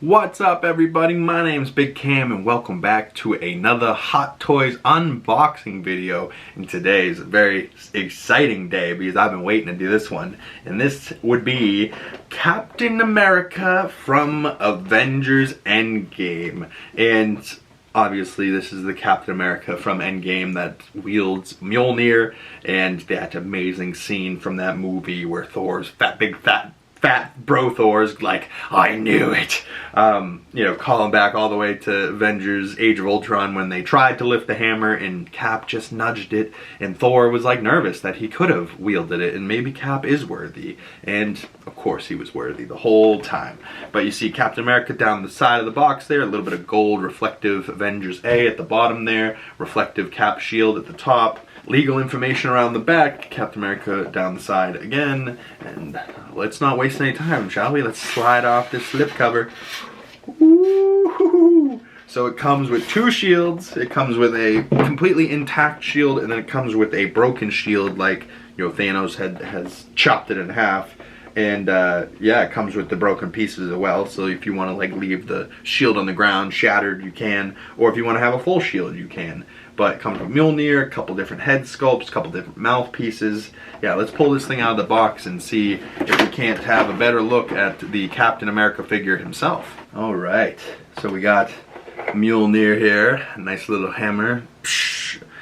What's up everybody, my name's Big Cam and welcome back to another Hot Toys unboxing video. And today is a very exciting day because I've been waiting to do this one. And this would be Captain America from Avengers Endgame. And obviously this is the Captain America from Endgame that wields Mjolnir, and that amazing scene from that movie where Thor's big fat bro Thor's like, I knew it. You know, calling back all the way to Avengers Age of Ultron when they tried to lift the hammer and Cap just nudged it, and Thor was like nervous that he could have wielded it and maybe Cap is worthy. And of course he was worthy the whole time. But you see Captain America down the side of the box there, a little bit of gold reflective Avengers A at the bottom there, reflective Cap shield at the top. Legal information around the back, Captain America down the side again, and let's not waste any time, shall we? Let's slide off this slipcover. Ooh. So it comes with two shields. It comes with a completely intact shield, and then it comes with a broken shield, like, you know, Thanos has chopped it in half. And yeah, it comes with the broken pieces as well, so if you want to like leave the shield on the ground shattered, you can, or if you want to have a full shield, you can. But it comes with Mjolnir, a couple different head sculpts, a couple different mouthpieces. Yeah, let's pull this thing out of the box and see if we can't have a better look at the Captain America figure himself. Alright, so we got Mjolnir here, a nice little hammer.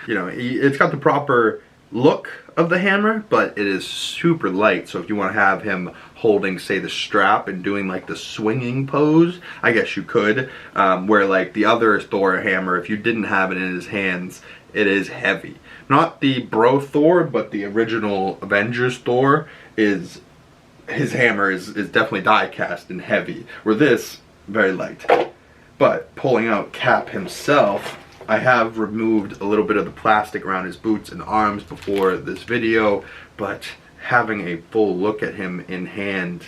You know, it's got the proper look of the hammer, but it is super light, so if you want to have him holding, say, the strap and doing like the swinging pose, I guess you could, where like the other Thor hammer, if you didn't have it in his hands, it is heavy. Not the bro Thor, but the original Avengers Thor, his hammer is definitely die cast and heavy, where this, very light. But pulling out Cap himself, I have removed a little bit of the plastic around his boots and arms before this video, but having a full look at him in hand,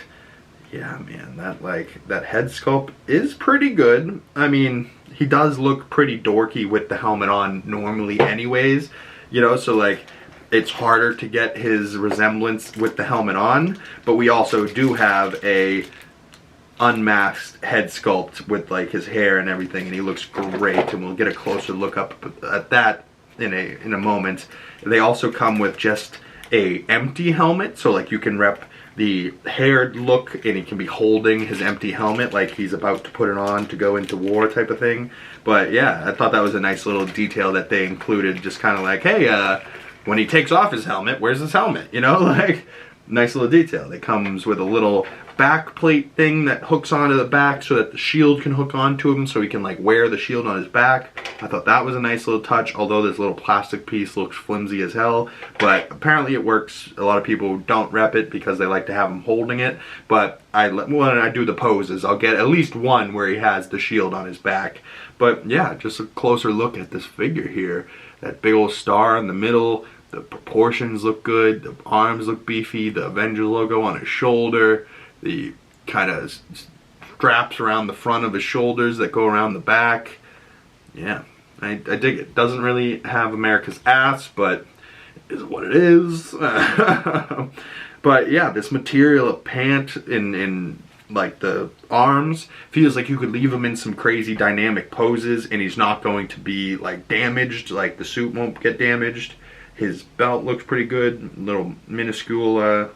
yeah man, that head sculpt is pretty good. I mean, he does look pretty dorky with the helmet on normally anyways, you know, so like it's harder to get his resemblance with the helmet on, but we also do have a unmasked head sculpt with like his hair and everything, and he looks great, and we'll get a closer look up at that in a moment. They also come with just a empty helmet, so like you can rep the haired look and he can be holding his empty helmet like he's about to put it on to go into war type of thing. But yeah, I thought that was a nice little detail that they included, just kind of like, hey, when he takes off his helmet, where's his helmet, you know? Like, nice little detail. It comes with a little back plate thing that hooks onto the back so that the shield can hook onto him, so he can like wear the shield on his back. I thought that was a nice little touch, although this little plastic piece looks flimsy as hell, but apparently it works. A lot of people don't rep it because they like to have him holding it, but when I do the poses, I'll get at least one where he has the shield on his back. But yeah, just a closer look at this figure here. That big old star in the middle, the proportions look good, the arms look beefy, the Avengers logo on his shoulder, the kind of straps around the front of his shoulders that go around the back. Yeah, I dig it. Doesn't really have America's ass, but it is what it is. But yeah, this material of pant in like the arms feels like you could leave him in some crazy dynamic poses and he's not going to be like damaged, like the suit won't get damaged. His belt looks pretty good, little minuscule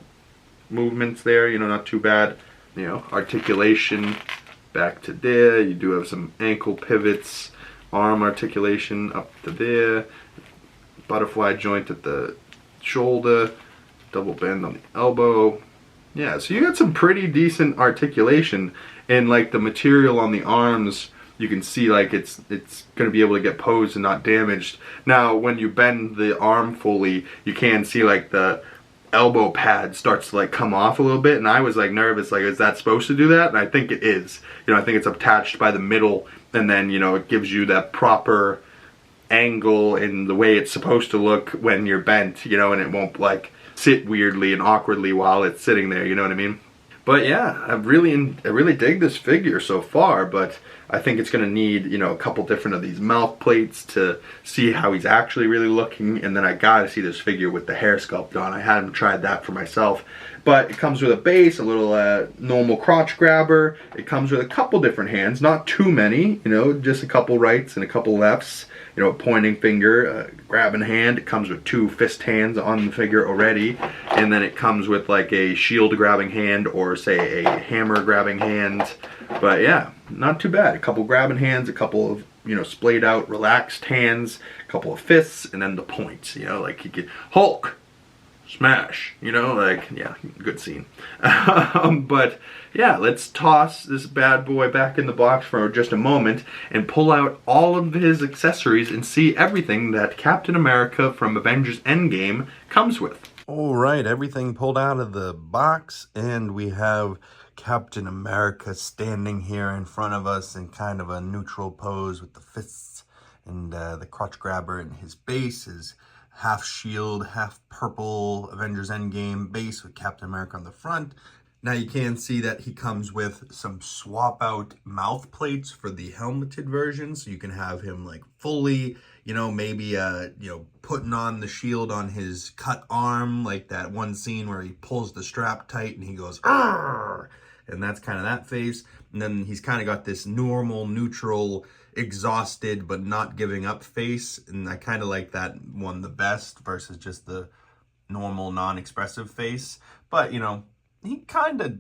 movements there, you know, not too bad. You know, articulation back to there. You do have some ankle pivots, arm articulation up to there, butterfly joint at the shoulder, double bend on the elbow. Yeah, so you got some pretty decent articulation, and like the material on the arms, you can see like it's going to be able to get posed and not damaged. Now when you bend the arm fully, you can see like the elbow pad starts to like come off a little bit, and I was like nervous, like, is that supposed to do that? And I think it is. You know, I think it's attached by the middle, and then, you know, it gives you that proper angle in the way it's supposed to look when you're bent, you know, and it won't like sit weirdly and awkwardly while it's sitting there, you know what I mean? But yeah, I really dig this figure so far, but I think it's going to need, you know, a couple different of these mouth plates to see how he's actually really looking, and then I gotta see this figure with the hair sculpt on. I hadn't tried that for myself, But it comes with a base, a little normal crotch grabber. It comes with a couple different hands, not too many, you know, just a couple rights and a couple lefts. You know, a pointing finger, grabbing hand. It comes with 2 fist hands on the figure already. And then it comes with like a shield grabbing hand or say a hammer grabbing hand. But yeah, not too bad. A couple grabbing hands, a couple of, you know, splayed out, relaxed hands, a couple of fists, and then the points, you know, like you could Hulk, smash, you know, like, yeah, good scene. But yeah, let's toss this bad boy back in the box for just a moment and pull out all of his accessories and see everything that Captain America from Avengers Endgame comes with. All right, everything pulled out of the box, and we have Captain America standing here in front of us in kind of a neutral pose with the fists and the crotch grabber, and his base is half shield, half purple Avengers Endgame base with Captain America on the front. Now you can see that he comes with some swap out mouth plates for the helmeted version, so you can have him like fully, you know, maybe you know, putting on the shield on his cut arm, like that one scene where he pulls the strap tight and he goes "Arr!" And that's kind of that face. And then he's kind of got this normal, neutral, exhausted but not giving up face, and I kind of like that one the best versus just the normal non-expressive face. But you know, he kind of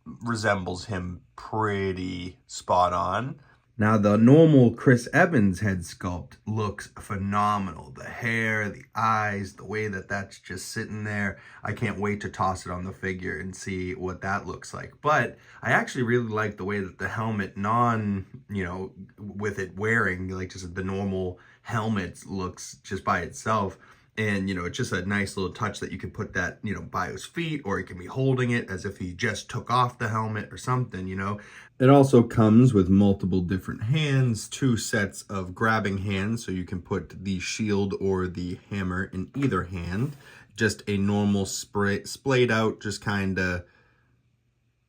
resembles him pretty spot on. Now the normal Chris Evans head sculpt looks phenomenal. The hair, the eyes, the way that that's just sitting there. I can't wait to toss it on the figure and see what that looks like. But I actually really like the way that the helmet you know, with it wearing, like just the normal helmet looks just by itself. And, you know, it's just a nice little touch that you can put that, you know, by his feet, or he can be holding it as if he just took off the helmet or something, you know. It also comes with multiple different hands, 2 sets of grabbing hands, so you can put the shield or the hammer in either hand. Just a normal splayed out, just kind of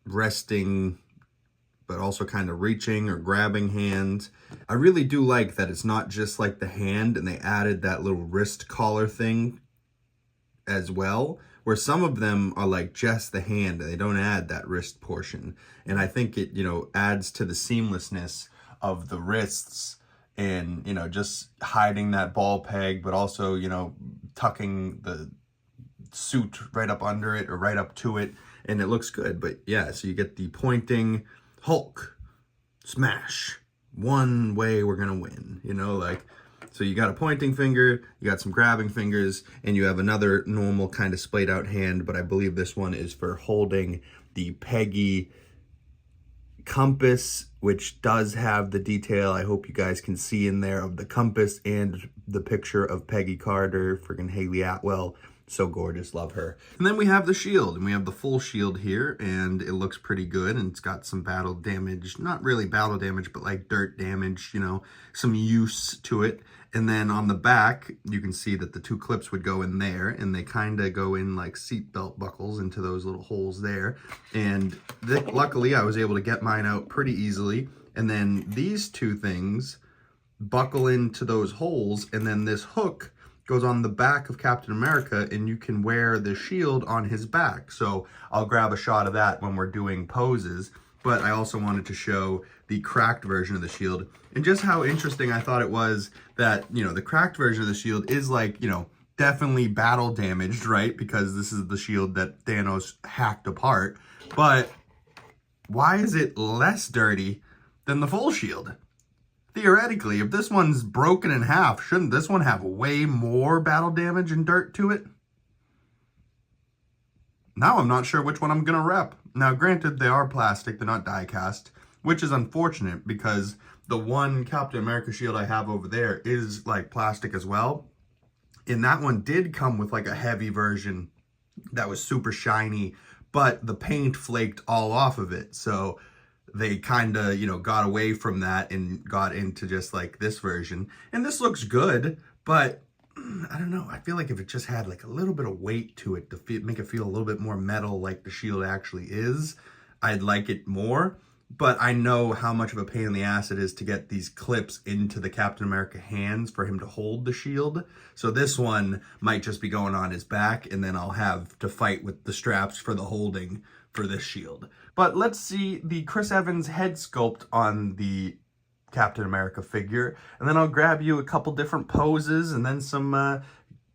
resting, but also kind of reaching or grabbing hand. I really do like that it's not just like the hand, and they added that little wrist collar thing as well, where some of them are like just the hand and they don't add that wrist portion. And I think it, you know, adds to the seamlessness of the wrists and, you know, just hiding that ball peg, but also, you know, tucking the suit right up under it or right up to it, and it looks good. But yeah, so you get the pointing Hulk smash, one way we're gonna win, you know, like, so you got a pointing finger, you got some grabbing fingers, and you have another normal kind of splayed out hand, but I believe this one is for holding the Peggy compass, which does have the detail, I hope you guys can see in there, of the compass and the picture of Peggy Carter, friggin' Haley Atwell. So gorgeous, love her. And then we have the shield, and we have the full shield here, and it looks pretty good, and it's got some battle damage, not really battle damage, but like dirt damage, you know, some use to it. And then on the back, you can see that the 2 clips would go in there, and they kind of go in like seatbelt buckles into those little holes there. And luckily, I was able to get mine out pretty easily. And then these 2 things buckle into those holes, and then this hook goes on the back of Captain America, and you can wear the shield on his back. So I'll grab a shot of that when we're doing poses. But I also wanted to show the cracked version of the shield, and just how interesting I thought it was that, you know, the cracked version of the shield is like, you know, definitely battle damaged, right? Because this is the shield that Thanos hacked apart. But why is it less dirty than the full shield? Theoretically, if this one's broken in half, shouldn't this one have way more battle damage and dirt to it? Now I'm not sure which one I'm gonna rep. Now granted, they are plastic, they're not die cast, which is unfortunate because the one Captain America shield I have over there is like plastic as well. And that one did come with like a heavy version that was super shiny, but the paint flaked all off of it. So they kind of, you know, got away from that and got into just like this version. And this looks good, but I don't know. I feel like if it just had like a little bit of weight to it to make it feel a little bit more metal like the shield actually is, I'd like it more. but I know how much of a pain in the ass it is to get these clips into the Captain America hands for him to hold the shield. So this one might just be going on his back, and then I'll have to fight with the straps for the holding for this shield. But let's see the Chris Evans head sculpt on the Captain America figure, and then I'll grab you a couple different poses and then some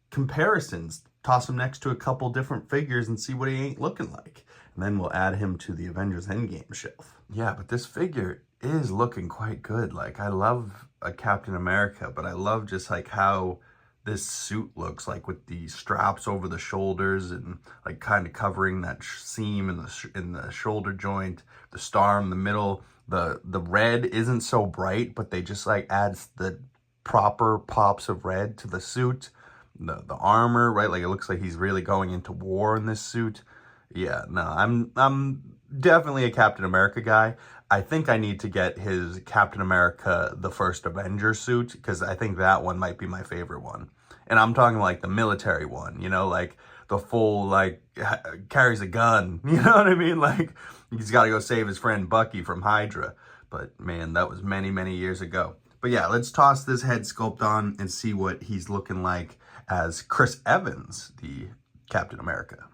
comparisons. Toss him next to a couple different figures and see what he ain't looking like. And then we'll add him to the Avengers Endgame shelf. Yeah, but this figure is looking quite good. Like, I love a Captain America, but I love just like how this suit looks like with the straps over the shoulders and like kind of covering that seam in the shoulder joint, the star in the middle. The red isn't so bright, but they just like adds the proper pops of red to the suit. The armor, right? Like, it looks like he's really going into war in this suit. Yeah, no, I'm definitely a Captain America guy. I think I need to get his Captain America the First Avenger suit, because I think that one might be my favorite one. And I'm talking like the military one, you know, like the full, like, carries a gun, you know what I mean? Like, he's got to go save his friend Bucky from Hydra. But man, that was many, many years ago. But yeah, let's toss this head sculpt on and see what he's looking like as Chris Evans, the Captain America.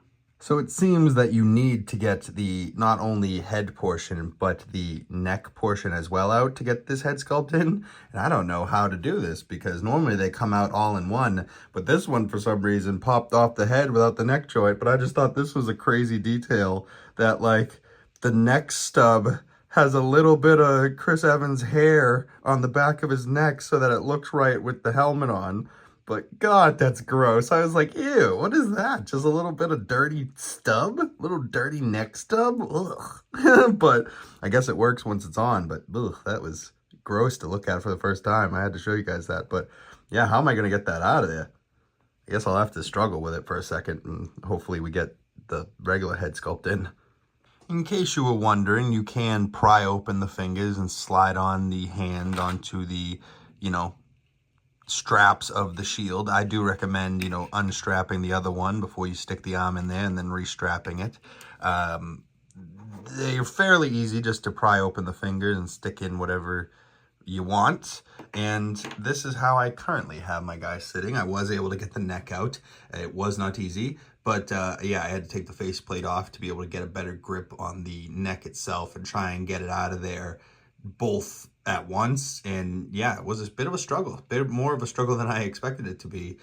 So it seems that you need to get the not only head portion, but the neck portion as well out to get this head sculpt in. And I don't know how to do this, because normally they come out all in one, but this one for some reason popped off the head without the neck joint. But I just thought this was a crazy detail that, like, the neck stub has a little bit of Chris Evans hair on the back of his neck so that it looks right with the helmet on. But God, that's gross. I was like, ew, what is that? Just a little bit of dirty stub? Little dirty neck stub? Ugh. But I guess it works once it's on. But ugh, that was gross to look at for the first time. I had to show you guys that. But yeah, how am I going to get that out of there? I guess I'll have to struggle with it for a second, and hopefully we get the regular head sculpt in. In case you were wondering, you can pry open the fingers and slide on the hand onto the, you know, straps of the shield. I do recommend, you know, unstrapping the other one before you stick the arm in there and then restrapping it. They're fairly easy just to pry open the fingers and stick in whatever you want. And this is how I currently have my guy sitting. I was able to get the neck out. It was not easy, but yeah, I had to take the faceplate off to be able to get a better grip on the neck itself and try and get it out of there both at once. And yeah, it was a bit of a struggle, a bit more of a struggle than I expected it to be.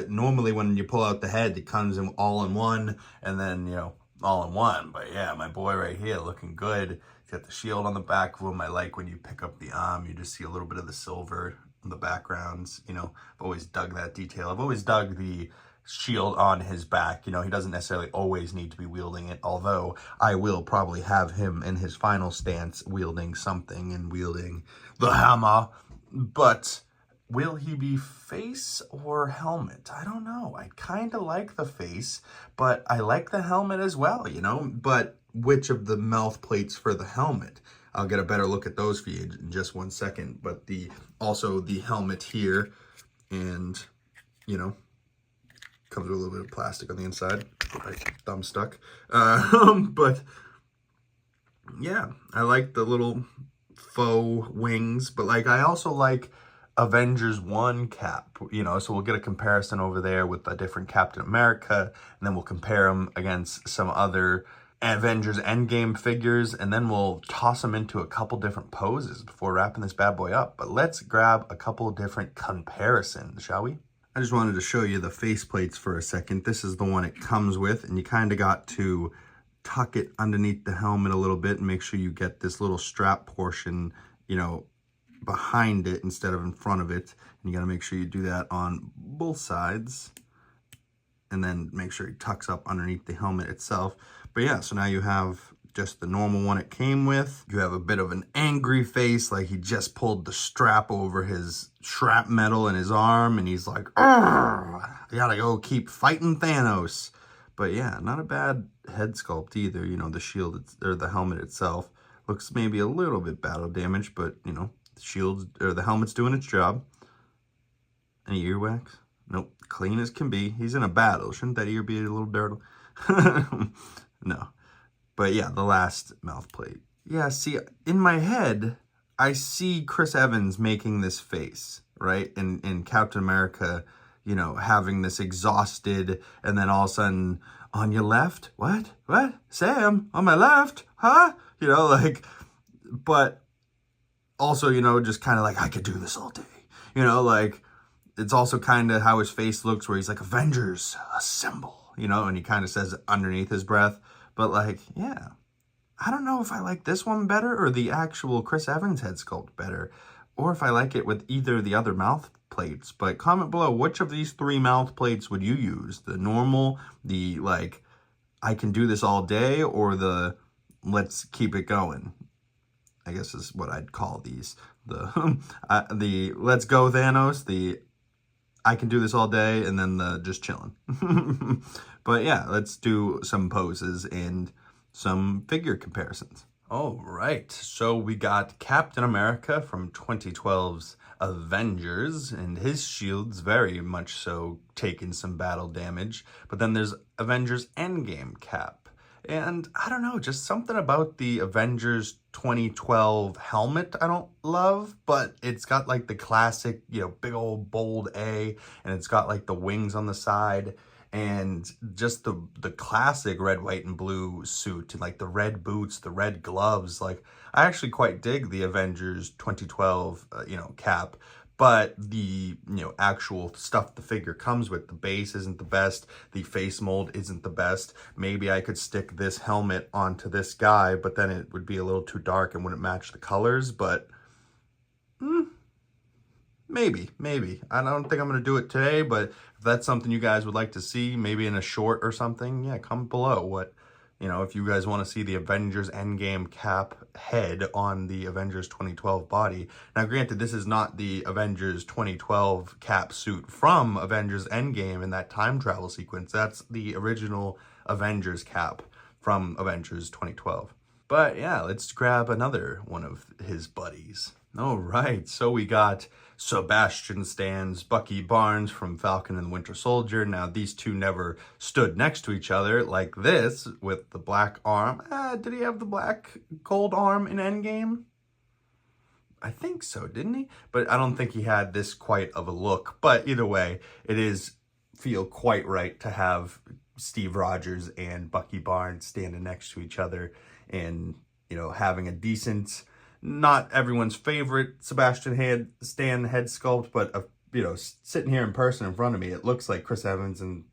Normally when you pull out the head, it comes in all in one, and then, you know, all in one. But yeah, my boy right here looking good. He's got the shield on the back of him. I like when you pick up the arm, you just see a little bit of the silver in the backgrounds. You know, I've always dug that detail. I've always dug the shield on his back. You know, he doesn't necessarily always need to be wielding it, although I will probably have him in his final stance wielding something and wielding the hammer. But will he be face or helmet? I don't know. I kind of like the face, but I like the helmet as well, you know. But which of the mouth plates for the helmet? I'll get a better look at those for you in just one second. But also the helmet here, and, you know, comes with a little bit of plastic on the inside. My thumb stuck. But yeah, I like the little faux wings, but like I also like Avengers 1 cap, you know, so we'll get a comparison over there with a different Captain America, and then we'll compare them against some other Avengers Endgame figures, and then we'll toss them into a couple different poses before wrapping this bad boy up. But let's grab a couple of different comparisons, shall we? I just wanted to show you the faceplates for a second. This is the one it comes with, and you kind of got to tuck it underneath the helmet a little bit and make sure you get this little strap portion, you know, behind it instead of in front of it. And you got to make sure you do that on both sides, and then make sure it tucks up underneath the helmet itself. But yeah, so now you have just the normal one it came with. You have a bit of an angry face, like he just pulled the strap over his shrapnel in his arm, and he's like, I gotta go keep fighting Thanos. But yeah, not a bad head sculpt either. You know, the shield, or the helmet itself looks maybe a little bit battle damaged, but you know, the shield, or the helmet's doing its job. Any earwax? Nope, clean as can be. He's in a battle. Shouldn't that ear be a little dirty? No. But yeah, the last mouth plate Yeah, see, in my head, I see Chris Evans making this face, right? In Captain America, you know, having this exhausted, and then all of a sudden, on your left? What? What? Sam, on my left? Huh? You know, like, but also, you know, just kind of like, I could do this all day. You know, like, it's also kind of how his face looks, where he's like, Avengers, assemble, you know, and he kind of says it underneath his breath. But like, yeah, I don't know if I like this one better or the actual Chris Evans head sculpt better, or if I like it with either of the other mouth plates. But comment below, which of these 3 mouth plates would you use? The normal, the like, I can do this all day, or the let's keep it going? I guess is what I'd call these. The let's go Thanos, the I can do this all day, and then the just chilling. But yeah, let's do some poses and some figure comparisons. All right, so we got Captain America from 2012's Avengers, and his shield's very much so taking some battle damage. But then there's Avengers Endgame Cap. And I don't know, just something about the Avengers 2012 helmet I don't love, but it's got like the classic, you know, big old bold A, and it's got like the wings on the side, and just the classic red, white, and blue suit, and like the red boots, the red gloves. Like, I actually quite dig the Avengers 2012, you know, cap. But the, you know, actual stuff the figure comes with, the base isn't the best, the face mold isn't the best. Maybe I could stick this helmet onto this guy, but then it would be a little too dark and wouldn't match the colors. But maybe. I don't think I'm going to do it today, but if that's something you guys would like to see, maybe in a short or something, yeah, comment below what, you know, if you guys want to see the Avengers Endgame cap head on the Avengers 2012 body. Now, granted, this is not the Avengers 2012 cap suit from Avengers Endgame in that time travel sequence. That's the original Avengers cap from Avengers 2012. But yeah, let's grab another one of his buddies. All right, so we got Sebastian Stan's Bucky Barnes from Falcon and the Winter Soldier. Now, these two never stood next to each other like this with the black arm. Did he have the black gold arm in Endgame? I think so, didn't he? But I don't think he had this quite of a look. But either way, it is feel quite right to have Steve Rogers and Bucky Barnes standing next to each other and, you know, having a decent, not everyone's favorite Sebastian Stan head sculpt, but, you know, sitting here in person in front of me, it looks like Chris Evans and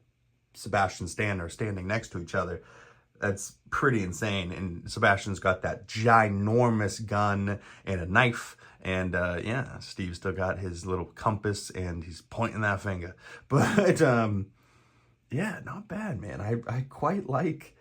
Sebastian Stan are standing next to each other. That's pretty insane. And Sebastian's got that ginormous gun and a knife. And yeah, Steve's still got his little compass and he's pointing that finger. But yeah, not bad, man. I quite like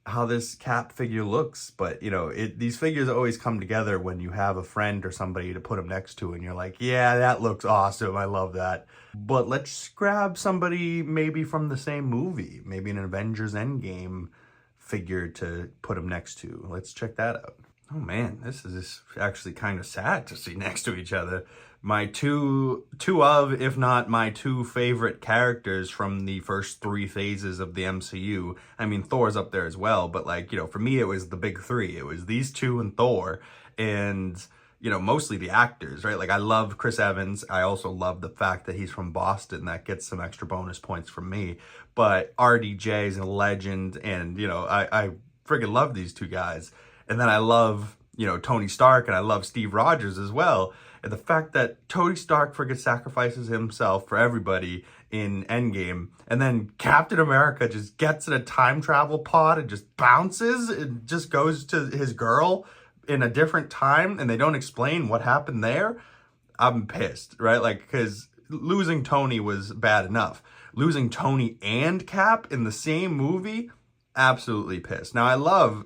how this Cap figure looks, but you know, these figures always come together when you have a friend or somebody to put them next to, and you're like, yeah, that looks awesome, I love that. But let's grab somebody maybe from the same movie, maybe an Avengers Endgame figure to put them next to. Let's check that out. Oh man, this is actually kind of sad to see next to each other. My two of, if not my 2 favorite characters from the first 3 phases of the MCU. I mean, Thor's up there as well, but like, you know, for me, it was the big 3. It was these 2 and Thor, and, you know, mostly the actors, right? Like, I love Chris Evans. I also love the fact that he's from Boston. That gets some extra bonus points from me. But RDJ is a legend, and, you know, I friggin' love these 2 guys. And then I love, you know, Tony Stark, and I love Steve Rogers as well. And the fact that Tony Stark friggin' sacrifices himself for everybody in Endgame, and then Captain America just gets in a time travel pod and just bounces and just goes to his girl in a different time, and they don't explain what happened there. I'm pissed, right? Like, because losing Tony was bad enough. Losing Tony and Cap in the same movie, absolutely pissed. Now, I love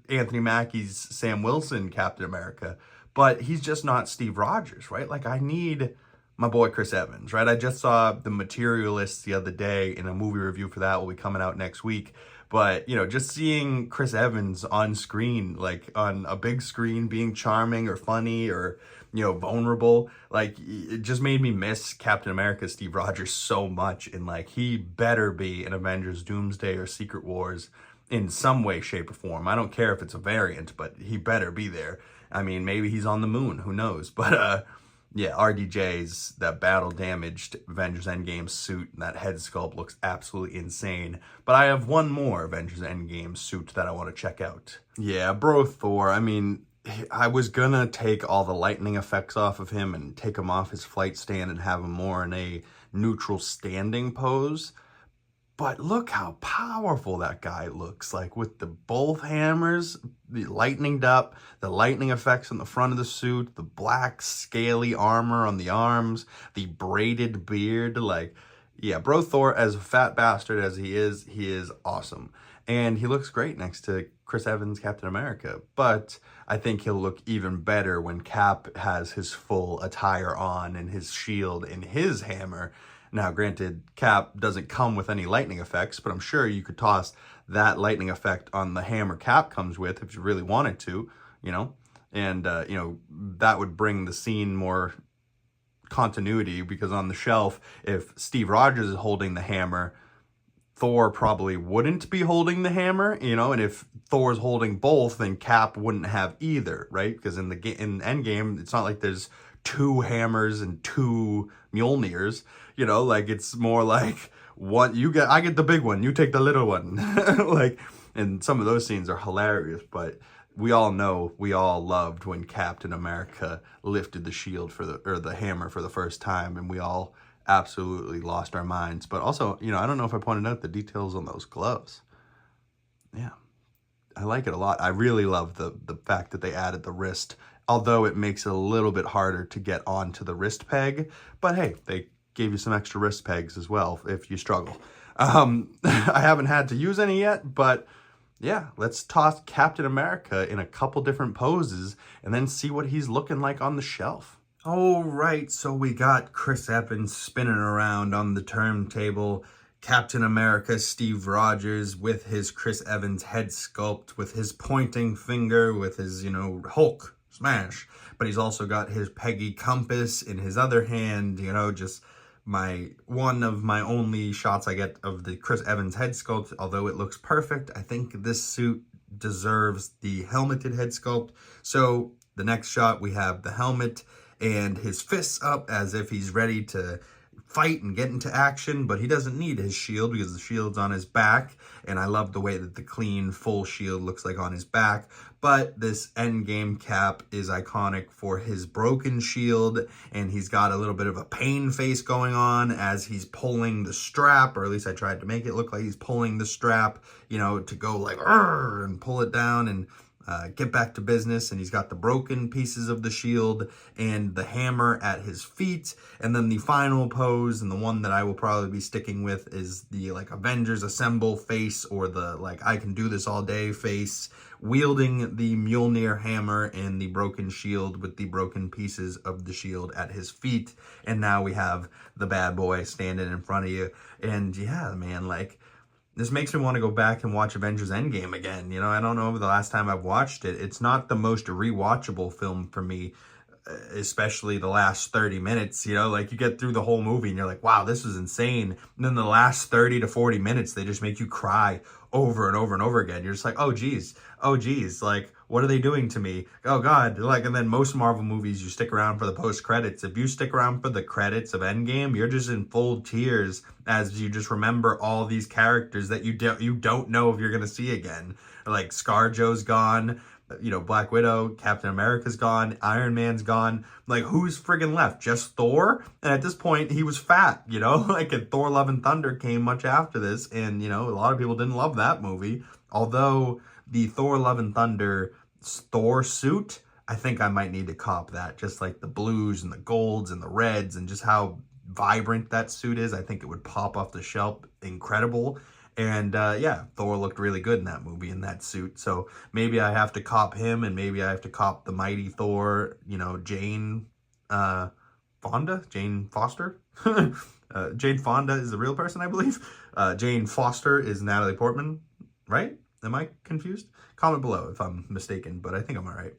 Anthony Mackie's Sam Wilson Captain America, but he's just not Steve Rogers, right? Like, I need my boy Chris Evans, right? I just saw The Materialists the other day, in a movie review for that will be coming out next week. But, you know, just seeing Chris Evans on screen, like on a big screen, being charming or funny or, you know, vulnerable, like, it just made me miss Captain America Steve Rogers so much. And like, he better be in Avengers Doomsday or Secret Wars in some way, shape, or form. I don't care if it's a variant, but he better be there. I mean, maybe he's on the moon, who knows? But yeah, RDJ's, that battle-damaged Avengers Endgame suit, and that head sculpt looks absolutely insane. But I have one more Avengers Endgame suit that I want to check out. Yeah, bro Thor, I mean, I was gonna take all the lightning effects off of him and take him off his flight stand and have him more in a neutral standing pose. But look how powerful that guy looks, like with the both hammers, the lightninged up, the lightning effects on the front of the suit, the black scaly armor on the arms, the braided beard. Like, yeah, bro Thor, as a fat bastard as he is awesome. And he looks great next to Chris Evans' Captain America. But I think he'll look even better when Cap has his full attire on and his shield and his hammer. Now, granted, Cap doesn't come with any lightning effects, but I'm sure you could toss that lightning effect on the hammer Cap comes with if you really wanted to, you know? And, you know, that would bring the scene more continuity, because on the shelf, if Steve Rogers is holding the hammer, Thor probably wouldn't be holding the hammer, you know? And if Thor's holding both, then Cap wouldn't have either, right? Because in Endgame, it's not like there's 2 hammers and 2 Mjolnirs, you know, like it's more like one, I get the big one, you take the little one. Like, and some of those scenes are hilarious, but we all know, we all loved when Captain America lifted the shield or the hammer for the first time, and we all absolutely lost our minds. But also, you know, I don't know if I pointed out the details on those gloves. Yeah, I like it a lot. I really love the fact that they added the wrist, although it makes it a little bit harder to get onto the wrist peg. But hey, they gave you some extra wrist pegs as well if you struggle. I haven't had to use any yet, but yeah, let's toss Captain America in a couple different poses and then see what he's looking like on the shelf. All right, so we got Chris Evans spinning around on the turntable. Captain America, Steve Rogers, with his Chris Evans head sculpt, with his pointing finger, with his, you know, Hulk smash. But he's also got his Peggy compass in his other hand, you know, just one of my only shots I get of the Chris Evans head sculpt. Although it looks perfect, I think this suit deserves the helmeted head sculpt. So the next shot, we have the helmet and his fists up as if he's ready to fight and get into action, but he doesn't need his shield because the shield's on his back, and I love the way that the clean full shield looks like on his back. But this Endgame Cap is iconic for his broken shield, and he's got a little bit of a pain face going on as he's pulling the strap, or at least I tried to make it look like he's pulling the strap, you know, to go like and pull it down and get back to business. And he's got the broken pieces of the shield and the hammer at his feet. And then the final pose, and the one that I will probably be sticking with, is the like Avengers Assemble face, or the like I can do this all day face, wielding the Mjolnir hammer and the broken shield with the broken pieces of the shield at his feet. And now we have the bad boy standing in front of you. And yeah, man, like, this makes me want to go back and watch Avengers Endgame again. You know, I don't know the last time I've watched it. It's not the most rewatchable film for me, especially the last 30 minutes. You know, like you get through the whole movie and you're like, wow, this was insane. And then the last 30 to 40 minutes, they just make you cry over and over and over again. You're just like, oh geez, like, what are they doing to me? Oh God. Like, and then most Marvel movies, you stick around for the post credits. If you stick around for the credits of Endgame, you're just in full tears as you just remember all these characters that you don't know if you're going to see again. Like ScarJo's gone, you know, Black Widow, Captain America's gone, Iron Man's gone. Like, who's friggin' left? Just Thor? And at this point, he was fat, you know? Like, and Thor Love and Thunder came much after this, and, you know, a lot of people didn't love that movie. Although the Thor Love and Thunder Thor suit, I think I might need to cop that. Just like the blues and the golds and the reds and just how vibrant that suit is. I think it would pop off the shelf incredible. And yeah, Thor looked really good in that movie in that suit. So maybe I have to cop him, and maybe I have to cop the mighty Thor, you know, Jane Fonda? Jane Foster? Jane Fonda is the real person, I believe. Jane Foster is Natalie Portman, right? Am I confused? Comment below if I'm mistaken, but I think I'm all right.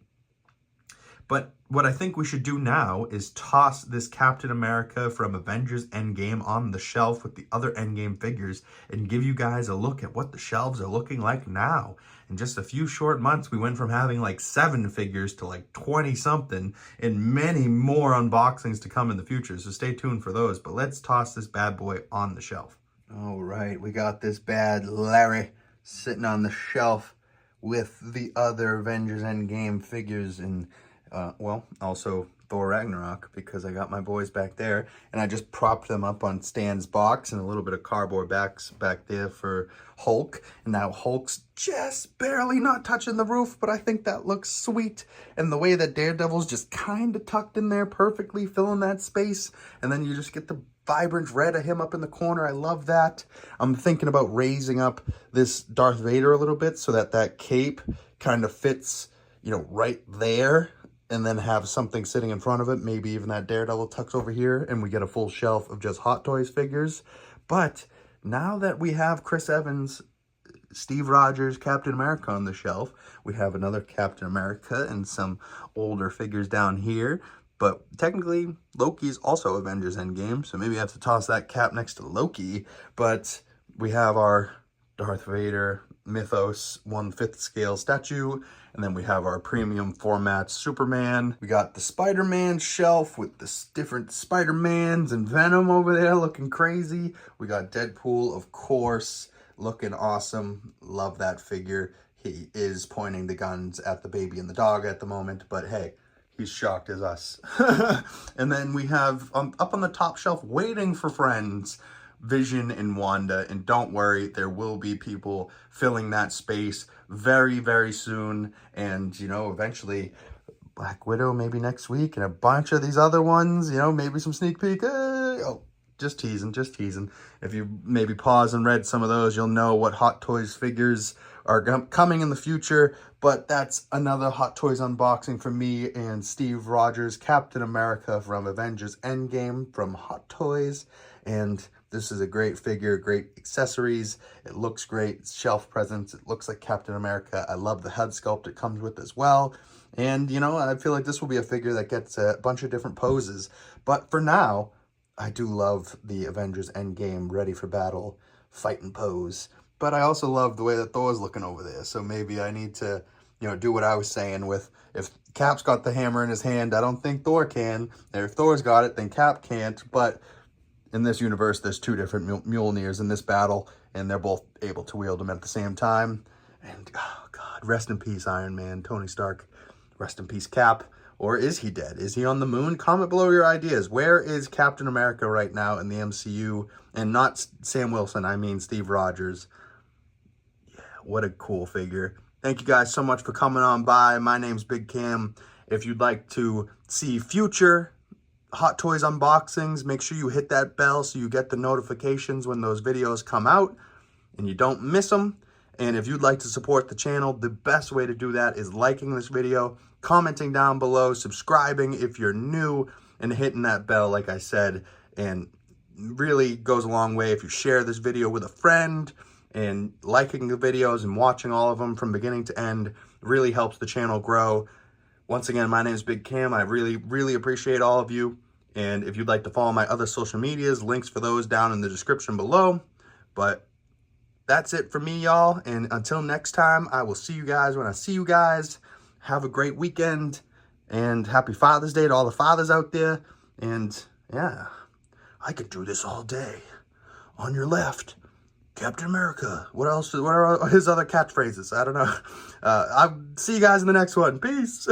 But what I think we should do now is toss this Captain America from Avengers Endgame on the shelf with the other Endgame figures and give you guys a look at what the shelves are looking like now. In just a few short months, we went from having like 7 figures to like 20 something, and many more unboxings to come in the future. So stay tuned for those, but let's toss this bad boy on the shelf. All right, we got this bad Larry sitting on the shelf with the other Avengers Endgame figures, and well, also Thor Ragnarok, because I got my boys back there, and I just propped them up on Stan's box and a little bit of cardboard backs back there for Hulk. And now Hulk's just barely not touching the roof, but I think that looks sweet. And the way that Daredevil's just kind of tucked in there perfectly, filling that space, and then you just get the vibrant red of him up in the corner. I love that. I'm thinking about raising up this Darth Vader a little bit so that that cape kind of fits, you know, right there, and then have something sitting in front of it. Maybe even that Daredevil tucks over here, and we get a full shelf of just Hot Toys figures. But now that we have Chris Evans, Steve Rogers, Captain America on the shelf, we have another Captain America and some older figures down here. But technically, Loki's also Avengers Endgame, so maybe I have to toss that cap next to Loki. But we have our Darth Vader Mythos 1/5 scale statue, and then we have our premium format Superman. We got the Spider-Man shelf with the different Spider-Mans and Venom over there looking crazy. We got Deadpool, of course, looking awesome. Love that figure. He is pointing the guns at the baby and the dog at the moment, but hey, he's shocked as us. And then we have up on the top shelf, waiting for friends, Vision and Wanda. And don't worry, there will be people filling that space very, very soon. And, you know, eventually Black Widow maybe next week, and a bunch of these other ones, you know, maybe some sneak peek. Oh, just teasing, just teasing. If you maybe pause and read some of those, you'll know what Hot Toys figures are coming in the future. But that's another Hot Toys unboxing from me and Steve Rogers, Captain America from Avengers Endgame from Hot Toys. And this is a great figure, great accessories. It looks great. It's shelf presence. It looks like Captain America. I love the head sculpt it comes with as well. And, you know, I feel like this will be a figure that gets a bunch of different poses. But for now, I do love the Avengers Endgame Ready for Battle fighting pose. But I also love the way that Thor's looking over there. So maybe I need to, you know, do what I was saying with, if Cap's got the hammer in his hand, I don't think Thor can. And if Thor's got it, then Cap can't. But in this universe, there's 2 different Mjolnirs in this battle, and they're both able to wield them at the same time. And, oh God, rest in peace, Iron Man, Tony Stark. Rest in peace, Cap. Or is he dead? Is he on the moon? Comment below your ideas. Where is Captain America right now in the MCU? And not Sam Wilson, I mean Steve Rogers. Yeah, what a cool figure. Thank you guys so much for coming on by. My name's Big Cam. If you'd like to see future Hot Toys unboxings, make sure you hit that bell so you get the notifications when those videos come out and you don't miss them. And if you'd like to support the channel, the best way to do that is liking this video, commenting down below, subscribing if you're new, and hitting that bell, like I said. And really goes a long way if you share this video with a friend, and liking the videos and watching all of them from beginning to end really helps the channel grow. Once again, my name is Big Cam. I really, really appreciate all of you. And if you'd like to follow my other social medias, links for those down in the description below. But that's it for me, y'all. And until next time, I will see you guys when I see you guys. Have a great weekend. And happy Father's Day to all the fathers out there. And yeah, I could do this all day. On your left, Captain America. What else? What are his other catchphrases? I don't know. I'll see you guys in the next one. Peace.